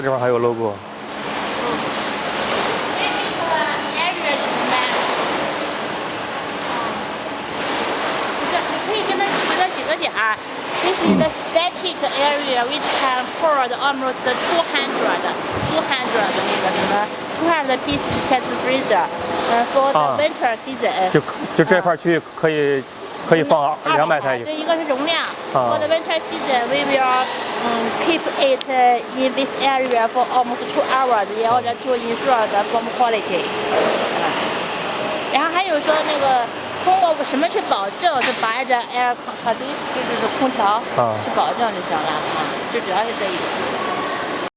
这块还有 logo。可以跟他指了几个点儿。This is the static area which can hold almost 200那个什么200 piece chest freezer. For the winter season. 就这块区域可以放200台。这一个是容量。For the winter season, we will keep it in this area for almost 2 hours in order to ensure the foam quality. 然后还有说那个。通过什么去保证？是把着 air condition，就是空调，去保证就行了啊，就主要是这意思。